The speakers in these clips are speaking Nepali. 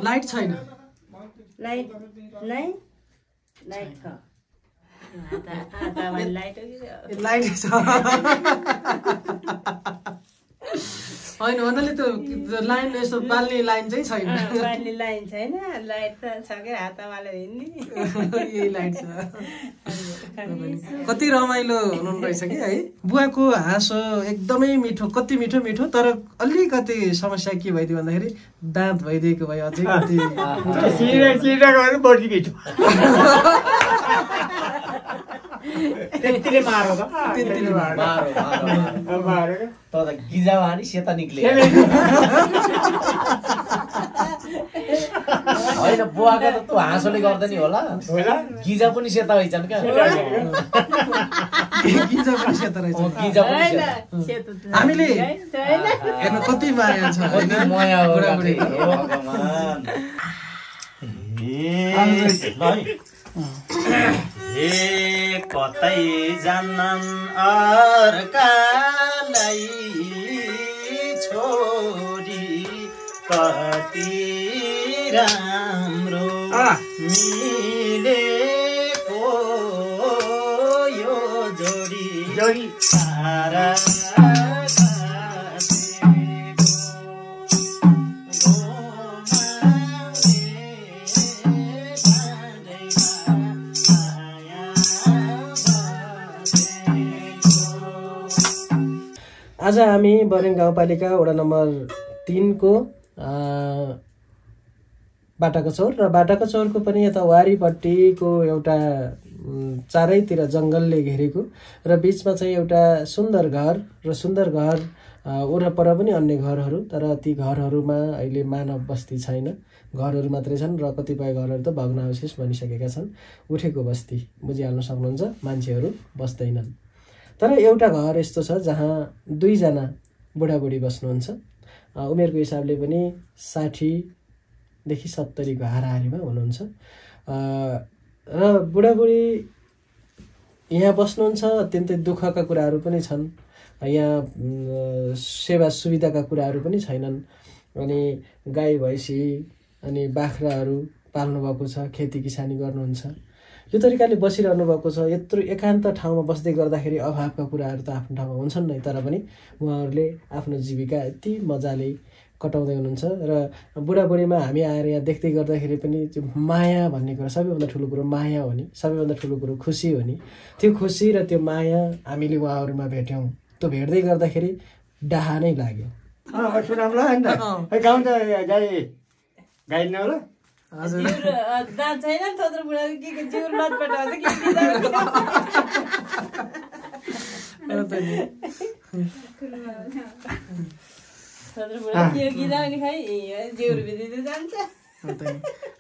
लाइट छैन लाइट नै लाइट छ लाइट छ होइन भन्नाले त्यो लाइन यस्तो बाल्ने लाइन चाहिँ छैन बाल्ने लाइन छैन लाइट त छ के हातवाले हिँड्ने यही लाइट छ कति रमाइलो हुनुहुँदो रहेछ कि है बुवाको हाँसो एकदमै मिठो कति मिठो मिठो तर अलिकति समस्या के भइदियो भन्दाखेरि दाँत भइदिएको भए अझै कति त्यतिले मारो त गिजा भानी सेता निक्ले होइन बुवाको त तँ हाँसोले गर्दा नि होला गिजा पनि सेता भइछन् क्या गिजा पनि सेता रहेछ हामीले हेर्नु कति माया छ माया हो ए कतै जान्नन् अर्कालाई छोडी कति राम्रो मिलेको यो जोडी सारा आज हामी बरेङ गाउँपालिका वडा नम्बर 3 को बाटाको चौर र बाटाको चौरको पनि यता वारीपट्टिको एउटा चारैतिर जङ्गलले घेरेको र बीचमा चाहिँ एउटा सुन्दर घर वरपर पनि अन्य घरहरू तर ती घरहरूमा अहिले मानव बस्ती छैन घरहरू मात्रै छन् र कतिपय घरहरू त भग्नावशेष बनिसकेका छन् उठेको बस्ती बुझिहाल्न सक्नुहुन्छ मान्छेहरू बस्दैनन् तर एउटा घर यस्तो छ जहाँ 2 जना बुढाबुढी बस्नुहुन्छ उमेरको हिसाबले पनि 60 देखि 70 को हाराहारीमा हुनुहुन्छ र बुढाबुढी यहाँ बस्नुहुन्छ अत्यन्तै दुःखका कुराहरू पनि छन् यहाँ सेवा सुविधाका कुराहरू पनि छैनन् अनि गाई भैँसी अनि बाख्राहरू पाल्नु भएको छ खेती किसानी गर्नुहुन्छ यो तरिकाले बसिरहनु भएको छ यत्रो एकान्त ठाउँमा बस्दै गर्दाखेरि अभावका कुराहरू त आफ्नो ठाउँमा हुन्छन् नै तर पनि उहाँहरूले आफ्नो जीविका यति मजाले कटाउँदै हुनुहुन्छ र बुढाबुढीमा हामी आएर यहाँ देख्दै गर्दाखेरि पनि त्यो माया भन्ने कुरा सबैभन्दा ठुलो कुरो माया हो नि सबैभन्दा ठुलो कुरो खुसी हो नि त्यो खुसी र त्यो माया हामीले उहाँहरूमा भेट्यौँ त्यो भेट्दै गर्दाखेरि डाहा नै लाग्यो हजुर दाँत छैन थोत्रो बुढा के जिउ लटपट आउँछ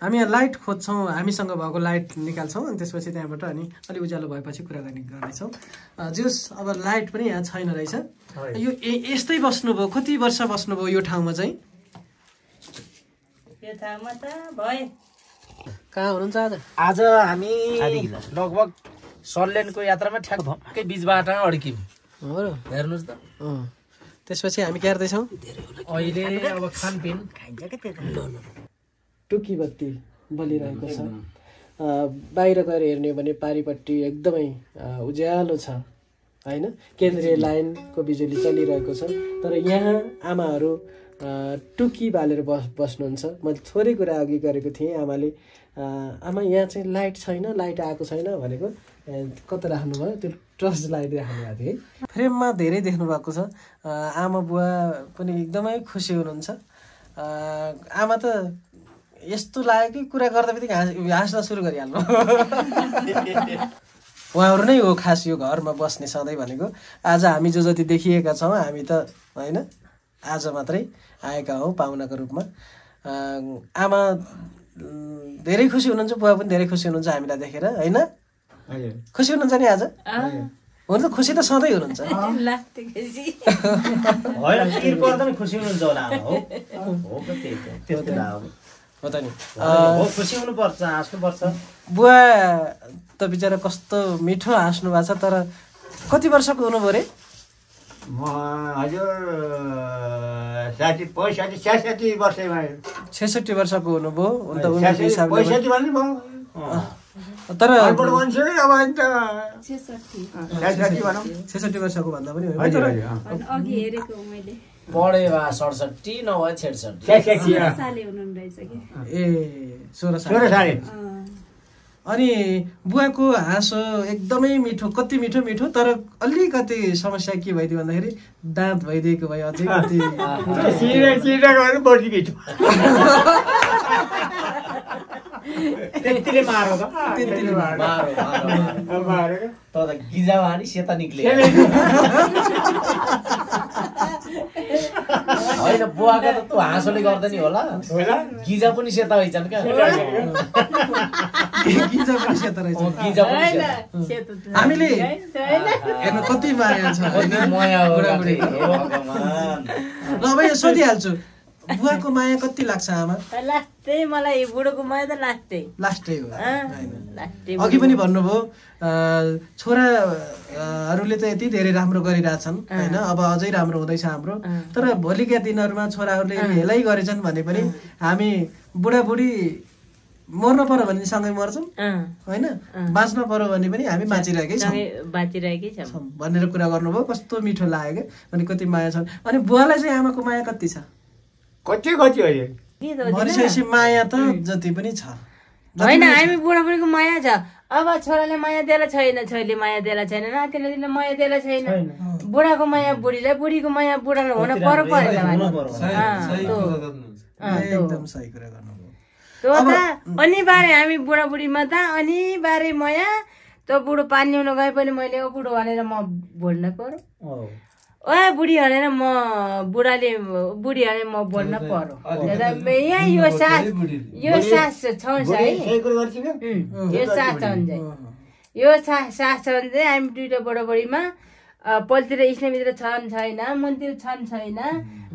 हामी यहाँ लाइट खोज्छौँ हामीसँग भएको लाइट निकाल्छौँ अनि त्यसपछि त्यहाँबाट अनि अलि उज्यालो भएपछि कुराकानी गर्नेछौँ जस अब लाइट पनि यहाँ छैन रहेछ यो यस्तै बस्नुभयो कति वर्ष बस्नुभयो यो ठाउँमा चाहिँ कहाँ हुनुहुन्छ आज हामी लगभग सल्यानको यात्रामा ठ्याक्कै बीचबाट अड्क्यौँ हेर्नुहोस् त त्यसपछि हामी के गर्दैछौँ अहिले अब खानपिन टुकी बत्ती बलिरहेको छ बाहिर गएर हेर्ने हो भने पारिपट्टि एकदमै उज्यालो छ हैन केन्द्रीय लाइनको बिजुली चलिरहेको छ तर यहाँ आमाहरू टुकी बालेर बस्नुहुन्छ मैले थोरै कुरा अघि गरेको थिएँ आमाले आमा यहाँ चाहिँ लाइट छैन लाइट आएको छैन भनेको कता राख्नुभयो त्यो टर्च लाइट राख्नुभएको थियो है फ्रेममा धेरै देख्नु भएको छ आमा बुवा पनि एकदमै खुसी हुनुहुन्छ आमा त यस्तो लाग्यो कि कुरा गर्दा बित्तिकै हाँस्न सुरु गरिहाल्नु उहाँहरू नै हो खास यो घरमा बस्ने सधैँ भनेको आज हामी जो जति देखिएका छौँ हामी त होइन आज मात्रै आएका हौँ पाहुनाको रूपमा आमा धेरै खुसी हुनुहुन्छ बुवा पनि धेरै खुसी हुनुहुन्छ हामीलाई देखेर होइन खुसी हुनुहुन्छ नि आज हुन त खुसी त सधैँ हुनुहुन्छ खुसी हुनुहुन्छ होला हो त नि खुसी हुनुपर्छ हाँस्नुपर्छ बुवा त बिचरा कस्तो मिठो हाँस्नु भएको छ तर कति वर्षको हुनुभयो रे म हजुर 66 वर्षमा 66 वर्षको हुनुभयो अन्त उमेरको हिसाबले 65 भन्नु भयो तर अनपढ मान्छे अब अन्त 66 भनौँ 66 वर्षको भन्दा पनि होइन हजुर तर हजुर अघि हेरेको मैले पढे वा 67 नभए 66 66 साले हुनुहुन्न रहेछ कि ए 16 साल 16 साल अनि बुवाको हाँसो एकदमै मिठो कति मिठो मिठो तर अलिकति समस्या के भइदियो भन्दाखेरि दाँत भइदिएको भए अझै कति चिरा गर्नु बढी मिठो त्यतिले मारो त त्यतिले मारो त गिजा भानी सेता निक्ले होइन बुवाका त तँ हाँसोले गर्दा नि होला गिजा पनि सेता भइछन् क्या गिजा पनि सेतो रहेछ गिजा पनि सेता हामीले हेर्नु कति माया छ कति माया हो बुढाबुढी। हे भगवान ल अब यो सोधिहाल्छु बुवाको माया कति लाग्छ आमा लास्टै मलाई बुढोको माया त लास्टै हो लास्टै अघि पनि भन्नुभयो छोराहरूले त यति धेरै राम्रो गरिरहेछन् होइन अब अझै राम्रो हुँदैछ हाम्रो तर भोलिका दिनहरूमा छोराहरूले हेलाइ गरेछन् भने पनि हामी बुढाबुढी मर्न पर्यो भने सँगै मर्छौँ होइन बाँच्न पर्यो भने पनि हामी बाँचिरहेकै छौँ भनेर कुरा गर्नुभयो कस्तो मिठो लाग्यो क्या अनि कति माया छन् अनि बुवालाई चाहिँ आमाको माया कति छ कति कति हो यो मरिसकेपछि माया त जति पनि छ होइन हामी बुढाबुढीको माया छ अब छोराले माया दिएला छैन छोरीले माया दिएला छैन नातिले माया दिएला छैन बुढाको माया बुढीलाई बुढीको माया बुढालाई हुन पर्यो परेन एकदम सही कुरा गर्नुभयो त्यो त अनिवार्य हामी बुढाबुढीमा त अनिवार्य माया त्यो बुढो पानी ल्याउन गए पनि मैले ओ बुढो भनेर म बोल्न पर्यो ओ बुढी भनेर म बुढी भनेर म बोल्न पर्यो यहाँ यो सास छन्छ है यो सास छन्छ यो सास छ भने चाहिँ हामी दुईटा बुढाबुढीमा पल्तिर इस्लामतिर छन् छैन मन्दिर छन् छैन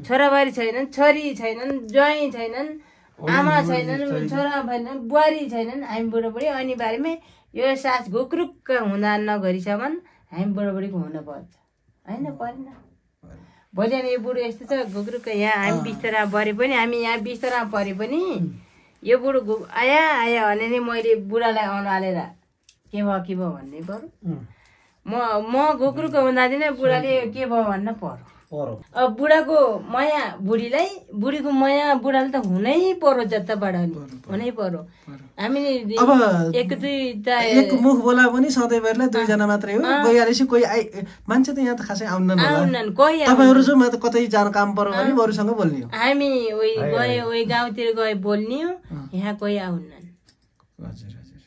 छोराबारी छैनन् छोरी छैनन् ज्वाइँ छैनन् आमा छैनन् छोरा छैनन् बुहारी छैनन् हामी बुढाबुढी अनिवार्यमै यो सास घुक्रुक्क हुँदा नगरीसम्म हामी बुढाबुढीको हुनुपर्छ होइन परेन भोलि यो बुढो यस्तो छ घुक्रुक्क यहाँ हामी बिस्तारा परे पनि हामी यहाँ बिस्तारा परे पनि यो बुढो आया भने नि मैले बुढालाई अँगालेर के भयो भन्नै पर्यो म घुक्रुक्क हुँदा दिन बुढाले के भयो भन्न पर्यो अब बुढाको माया बुढीलाई बुढीको माया बुढाले त हुनै पर्यो जताबाट नि हुनै पर्यो हामीले एक मुख बोला पनि सधैँभरिलाई दुईजना मात्रै हो गइहालेपछि कोही मान्छे त यहाँ त खासै आउन्नन् तपाईँहरू चाहिँ म त कतै जानु काम पर्यो भने अरूसँग बोल्ने हो हामी उही गाउँतिर गए बोल्ने हो यहाँ कोही आउन्नन् हजुर हजुर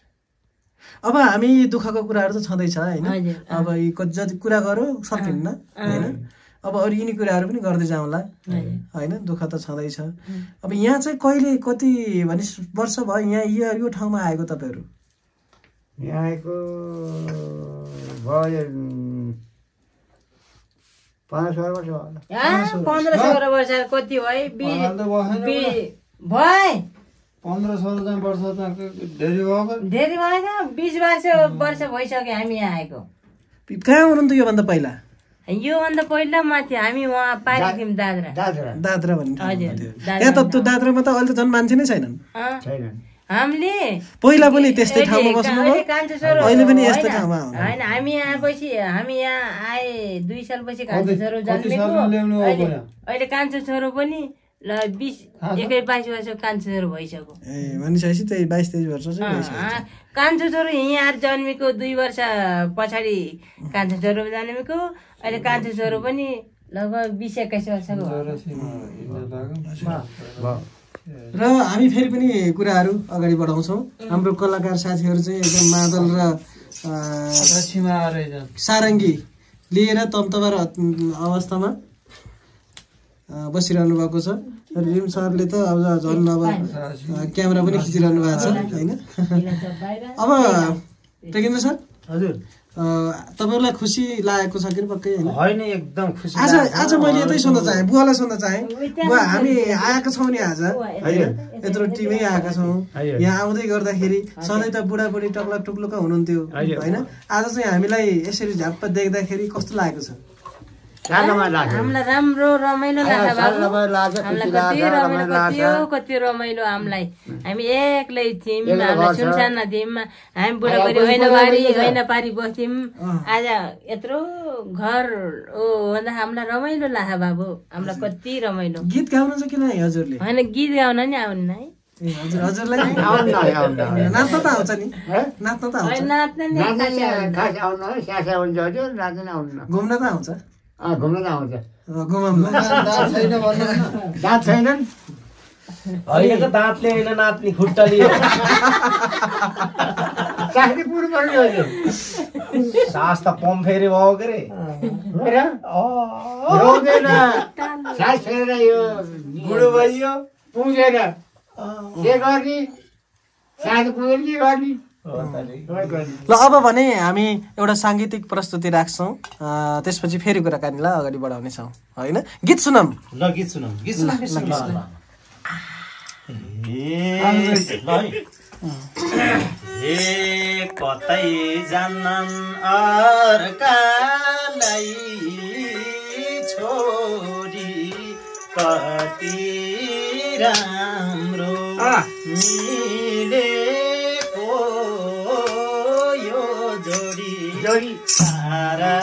अब हामी दुःखको कुराहरू त छँदैछ होइन अब जति कुरा गरौँ सकिन्न होइन अब अरू यिनी कुराहरू पनि गर्दै जाउँला होइन दुःख त छँदैछ अब यहाँ चाहिँ कहिले कति भने वर्ष भयो यहाँ यो ठाउँमा आएको तपाईँहरू यहाँ आएको भयो 15-16 वर्ष होला 15-16 वर्ष कति भयो 15-16 वर्ष धेरै भयो 20 वर्ष भइसक्यो हामी यहाँ आएको कहाँ हुनुहुन्थ्यो योभन्दा पहिला योभन्दा पहिला माथि हामी उहाँ पारी थियौँ दादरा भन्ने यहाँ त त्यो दादरामा त अहिले त झन् मान्छे नै छैनन् हामीले पहिला पनि त्यस्तै ठाउँमा बस्नुभयो अहिले पनि यस्तै ठाउँमा होइन हामी आएपछि हामी यहाँ आए 2 सालपछि कान्छो छोरो जन्मेको अहिले कान्छो छोरो पनि ल 21 वर्ष कान्छो छोरो भइसक्यो ए भनिसकेपछि त्यही 22-23 वर्ष चाहिँ भइसक्यो कान्छो छोरो यहाँ आएर जन्मेको 2 वर्ष पछाडि कान्छो छोरो जन्मेको अहिले कान्छो छोरो पनि लगभग 20-21 वर्षको र हामी फेरि पनि कुराहरू अगाडि बढाउँछौँ हाम्रो कलाकार साथीहरू चाहिँ एकदम मादल र सारङ्गी लिएर तन्तबार अवस्थामा बसिरहनु भएको छ रिम सरले त अब झन् अब क्यामेरा पनि खिचिरहनु भएको छ होइन अब टेकेन्द्र सर हजुर तपाईहरुलाई खुसी लागेको छ कि पक्कै हैन हैन एकदम खुसी आज मैले यतै सुन्न चाहे बुवालाई सुन्न चाहे बुवा हामी आएका छौं नि आज यत्रो टिमै आएका छौं यहाँ आउँदै गर्दाखेरि सधैँ त बुढाबुढी टक्ला टुक्लुका हुनुहुन्थ्यो हैन आज चाहिँ हामीलाई यसरी झ्याप्प देख्दाखेरि कस्तो लागेको छ हामीलाई राम्रो रमाइलो लाग्छ बाबु कति रमाइलो हामीलाई हामी एक्लै थियौँ हामीलाई सुनसाना थियौँ हामी बुढाबुढी होइन बारी होइन पारी बस्थ्यौँ आज यत्रो घर भन्दा हामीलाई रमाइलो लाग्छ बाबु हामीलाई कति रमाइलो गीत गाउनु चाहिँ किन हजुरले होइन गीत गाउन नि आउनु है हजुरलाई नाच्न त आउँछ नि नाच्न त आउँछ घुम्न त आउँछ दाँत छैनन् होइन दाँतले होइन नाच्ने खुट्टाले सास त पम्प फेरि भयो के रे बुढो भइयो पुगेन के गर्ने साथ पुगेन के गर्ने ल अब भने हामी एउटा साङ्गीतिक प्रस्तुति राख्छौँ त्यसपछि फेरि कुराकानीलाई अगाडि बढाउनेछौँ होइन गीत सुनौँ ल गीत सुनौँ हे कतै जान्नन् अर्कालाई छोडी कति राम्रो मिलेको यो जोडी सारा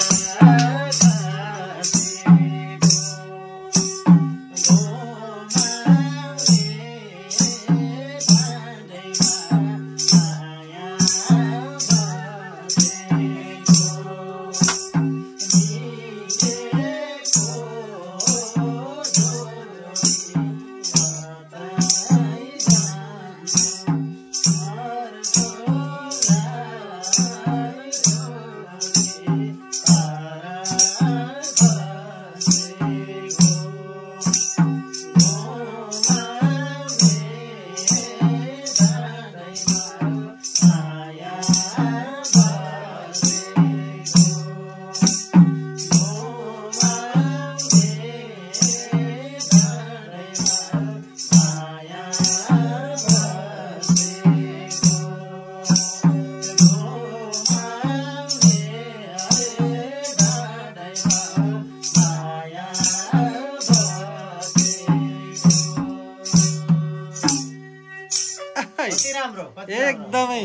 एकदमै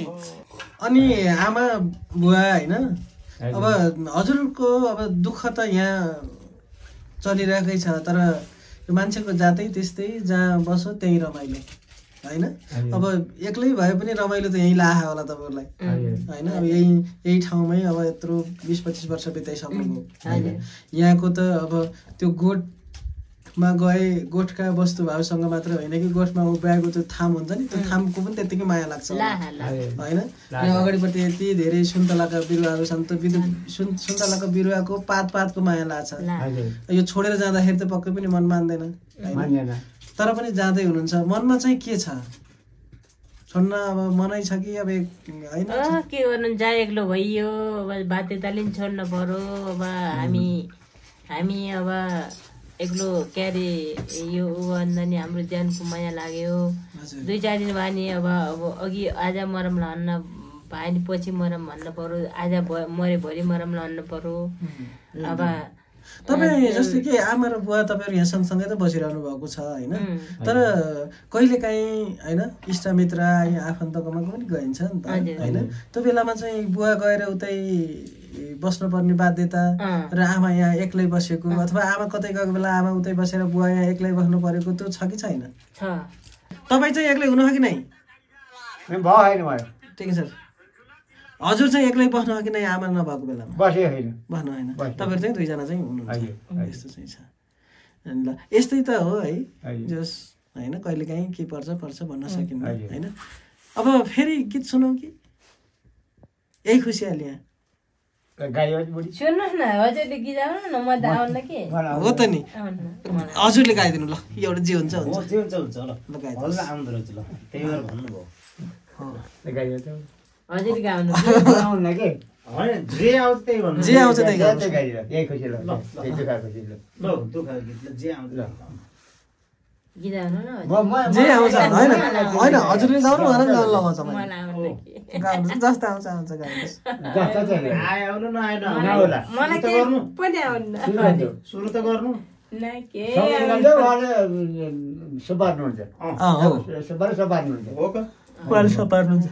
अनि आमा बुवा होइन अब हजुरको अब दुःख त यहाँ चलिरहेकै छ तर यो मान्छेको जातै त्यस्तै जहाँ बसो त्यहीँ रमाइलो होइन अब एक्लै भए पनि रमाइलो त यहीँ लाहा होला तपाईँहरूलाई होइन अब यही ठाउँमै अब यत्रो 20-25 वर्ष बिताइसक्नुभयो होइन यहाँको त अब त्यो गोठमा गए गोठका वस्तुभावसँग मात्र होइन कि गोठमा उभ्याएको त्यो थाम हुन्छ नि त्यो थामको पनि त्यत्तिकै माया लाग्छ होइन यहाँ अगाडिपट्टि यति धेरै सुन्तलाका बिरुवाहरू छन् त्यो सुन्तलाको बिरुवाको पातको माया लाग्छ यो छोडेर जाँदाखेरि त पक्कै पनि मन मान्दैन तर पनि जाँदै हुनुहुन्छ मनमा चाहिँ के छ छोड्न अब मनै छ कि अब होइन के गर्नु जहाँ एक्लो भइयो अब बाध्यताले पनि छोड्न पर्यो अब हामी अब एक्लो के अरे यो भन्दा नि हाम्रो ज्यानको माया लाग्यो 2-4 दिन भयो नि अब अघि आज मरम लान्न भयो नि पछि मरम भन्न पर्यो आज मरे भोलि मरम लान्न पर्यो अब तपाईँ जस्तै कि आमा र बुवा तपाईँहरू यहाँ सँगसँगै त बसिरहनु भएको छ होइन तर कहिलेकाहीँ होइन इष्टमित्र आफन्तकोमा पनि गइन्छ नि त होइन त्यो बेलामा चाहिँ बुवा गएर उतै बस्नुपर्ने बाध्यता र आमा यहाँ एक्लै बसेको अथवा आमा कतै गएको बेला आमा उतै बसेर बुवा यहाँ एक्लै बस्नु परेको त्यो छ कि छैन तपाईँ चाहिँ एक्लै हुनु कि नै ठिकै छ हजुर चाहिँ एक्लै बस्नु कि नै आमा नभएको बेलामा बस्नु होइन तपाईँहरू चाहिँ 2 जना चाहिँ हुनुहुन्छ यस्तो चाहिँ छ ल यस्तै त हो है जस होइन कहिलेकाहीँ के पर्छ भन्न सकिन्न होइन अब फेरि गीत सुनौँ कि यही खुसियाली यहाँ सुन्नुहोस् न हजुरले गीत गाउनु न म त आउन के हो त नि हजुरले गाइदिनु ल यो एउटा जे हुन्छ हजुर गाउनु जे आउँछ त्यही भन्नु जे आउँछ त्यही गीत गाउनु न जे आउँछ होइन होइन हजुरले गाउनु भएर गाउनु लगाउँछ मलाई आउँदैन कि गाउनु जस्तो आउँछ आउँछ गाउनुहोस् आउनु नआएन होला मलाई सुरु त केही गर्नु पनि आउँदैन सुरु त गर्नु न के सुपार्नुहुन्छ हो सुपार्नुहुन्छ हो पार्नुहुन्छ